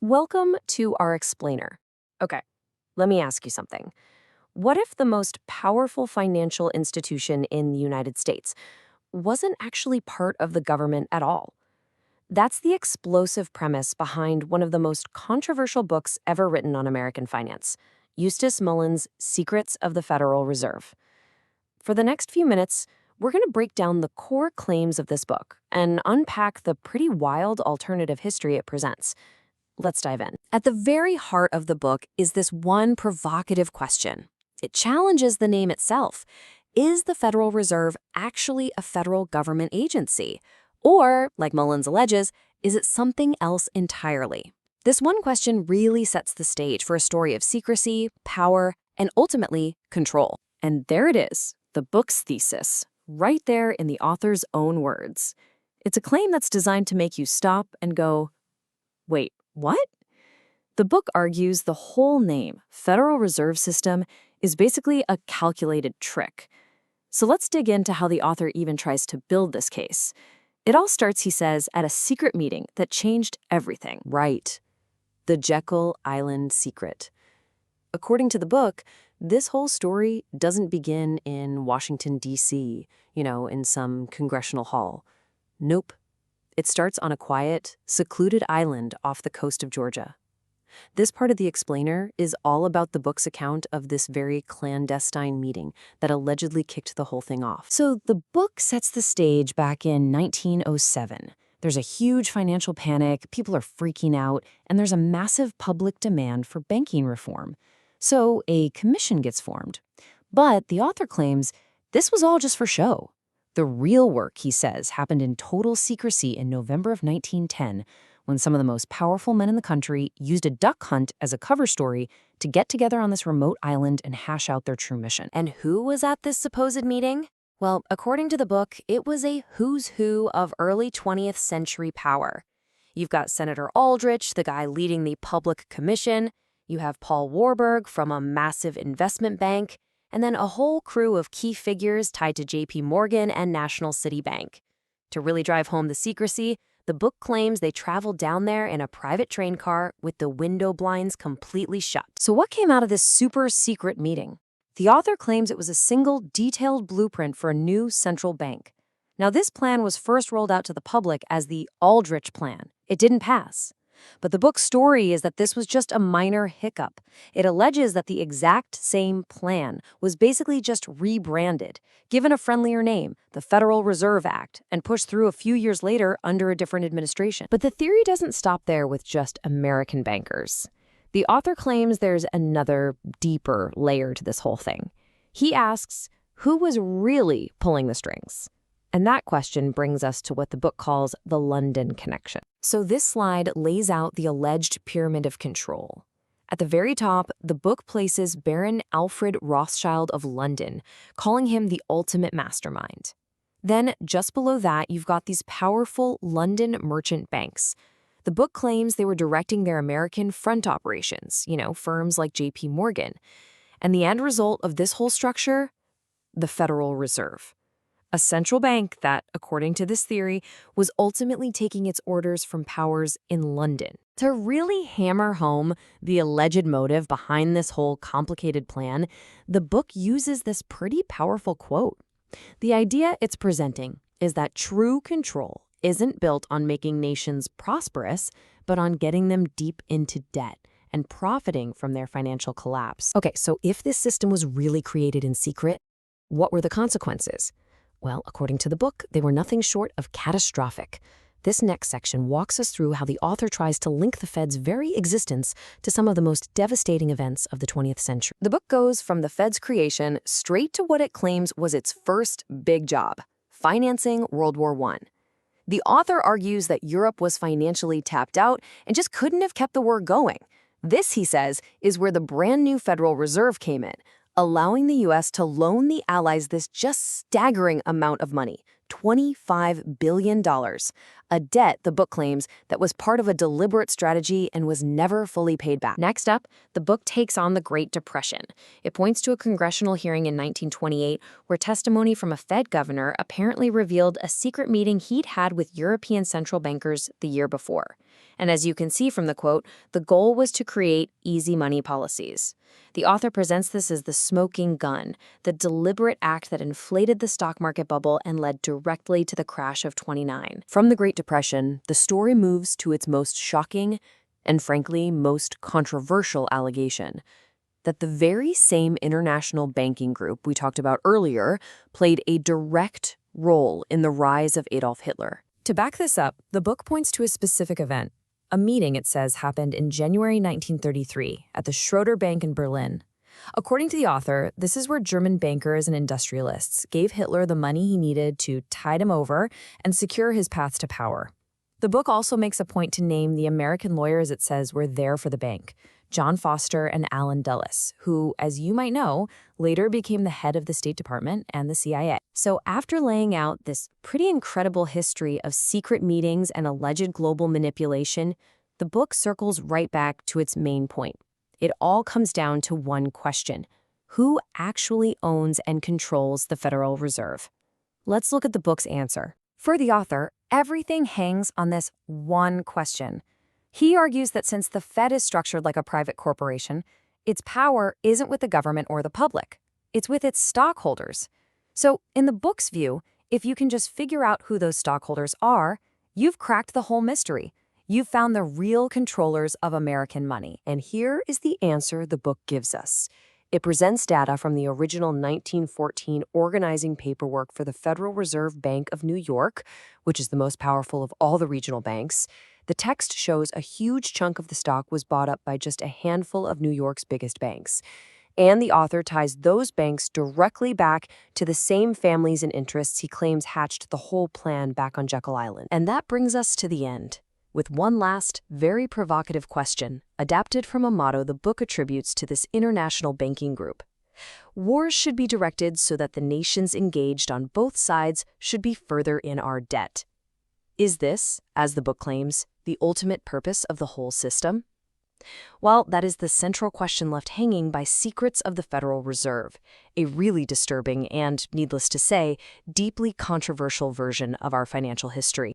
Welcome to our explainer. Okay, let me ask you something. What if the most powerful financial institution in the United States wasn't actually part of the government at all? That's the explosive premise behind one of the most controversial books ever written on American finance, Eustace Mullins' Secrets of the Federal Reserve. For the next few minutes, we're going to break down the core claims of this book and unpack the pretty wild alternative history it presents. Let's dive in. At the very heart of the book is this one provocative question. It challenges the name itself. Is the Federal Reserve actually a federal government agency? Or, like Mullins alleges, is it something else entirely? This one question really sets the stage for a story of secrecy, power, and ultimately, control. And there it is, the book's thesis, right there in the author's own words. It's a claim that's designed to make you stop and go, wait, what? The book argues the whole name, Federal Reserve System, is basically a calculated trick. So let's dig into how the author even tries to build this case. It all starts, he says, at a secret meeting that changed everything. Right. The Jekyll Island secret. According to the book, this whole story doesn't begin in Washington, D.C., in some congressional hall. Nope. It starts on a quiet, secluded island off the coast of Georgia. This part of the explainer is all about the book's account of this very clandestine meeting that allegedly kicked the whole thing off. So the book sets the stage back in 1907. There's a huge financial panic, people are freaking out, and there's a massive public demand for banking reform. So a commission gets formed. But the author claims this was all just for show. The real work, he says, happened in total secrecy in November of 1910, when some of the most powerful men in the country used a duck hunt as a cover story to get together on this remote island and hash out their true mission. And who was at this supposed meeting? Well, according to the book, it was a who's who of early 20th century power. You've got Senator Aldrich, the guy leading the Public Commission. You have Paul Warburg from a massive investment bank, and then a whole crew of key figures tied to J.P. Morgan and National City Bank. To really drive home the secrecy, the book claims they traveled down there in a private train car with the window blinds completely shut. So what came out of this super secret meeting? The author claims it was a single, detailed blueprint for a new central bank. Now, this plan was first rolled out to the public as the Aldrich Plan. It didn't pass. But the book's story is that this was just a minor hiccup. It alleges that the exact same plan was basically just rebranded, given a friendlier name, the Federal Reserve Act, and pushed through a few years later under a different administration. But the theory doesn't stop there with just American bankers. The author claims there's another, deeper layer to this whole thing. He asks, who was really pulling the strings? And that question brings us to what the book calls the London connection. So this slide lays out the alleged pyramid of control. At the very top, the book places Baron Alfred Rothschild of London, calling him the ultimate mastermind. Then, just below that, you've got these powerful London merchant banks. The book claims they were directing their American front operations, firms like J.P. Morgan. And the end result of this whole structure? The Federal Reserve. A central bank that, according to this theory, was ultimately taking its orders from powers in London. To really hammer home the alleged motive behind this whole complicated plan, the book uses this pretty powerful quote. The idea it's presenting is that true control isn't built on making nations prosperous, but on getting them deep into debt and profiting from their financial collapse. Okay, so if this system was really created in secret, what were the consequences? Well, according to the book, they were nothing short of catastrophic. This next section walks us through how the author tries to link the Fed's very existence to some of the most devastating events of the 20th century. The book goes from the Fed's creation straight to what it claims was its first big job, financing World War I. The author argues that Europe was financially tapped out and just couldn't have kept the war going. This, he says, is where the brand new Federal Reserve came in, allowing the U.S. to loan the Allies this just staggering amount of money, $25 billion, a debt, the book claims, that was part of a deliberate strategy and was never fully paid back. Next up, the book takes on the Great Depression. It points to a congressional hearing in 1928 where testimony from a Fed governor apparently revealed a secret meeting he'd had with European central bankers the year before. And as you can see from the quote, the goal was to create easy money policies. The author presents this as the smoking gun, the deliberate act that inflated the stock market bubble and led directly to the crash of '29. From the Great Depression, the story moves to its most shocking and, frankly, most controversial allegation, that the very same international banking group we talked about earlier played a direct role in the rise of Adolf Hitler. To back this up, the book points to a specific event. A meeting, it says, happened in January 1933 at the Schroeder Bank in Berlin. According to the author, this is where German bankers and industrialists gave Hitler the money he needed to tide him over and secure his path to power. The book also makes a point to name the American lawyers it says were there for the bank, John Foster and Allen Dulles, who, as you might know, later became the head of the State Department and the CIA. So after laying out this pretty incredible history of secret meetings and alleged global manipulation, the book circles right back to its main point. It all comes down to one question: who actually owns and controls the Federal Reserve? Let's look at the book's answer. For the author, everything hangs on this one question. He argues that since the Fed is structured like a private corporation, its power isn't with the government or the public. It's with its stockholders. So, in the book's view, if you can just figure out who those stockholders are, you've cracked the whole mystery. You've found the real controllers of American money. And here is the answer the book gives us. It presents data from the original 1914 organizing paperwork for the Federal Reserve Bank of New York, which is the most powerful of all the regional banks. The text shows a huge chunk of the stock was bought up by just a handful of New York's biggest banks. And the author ties those banks directly back to the same families and interests he claims hatched the whole plan back on Jekyll Island. And that brings us to the end, with one last, very provocative question, adapted from a motto the book attributes to this international banking group. Wars should be directed so that the nations engaged on both sides should be further in our debt. Is this, as the book claims, the ultimate purpose of the whole system? Well, that is the central question left hanging by Secrets of the Federal Reserve, a really disturbing and, needless to say, deeply controversial version of our financial history.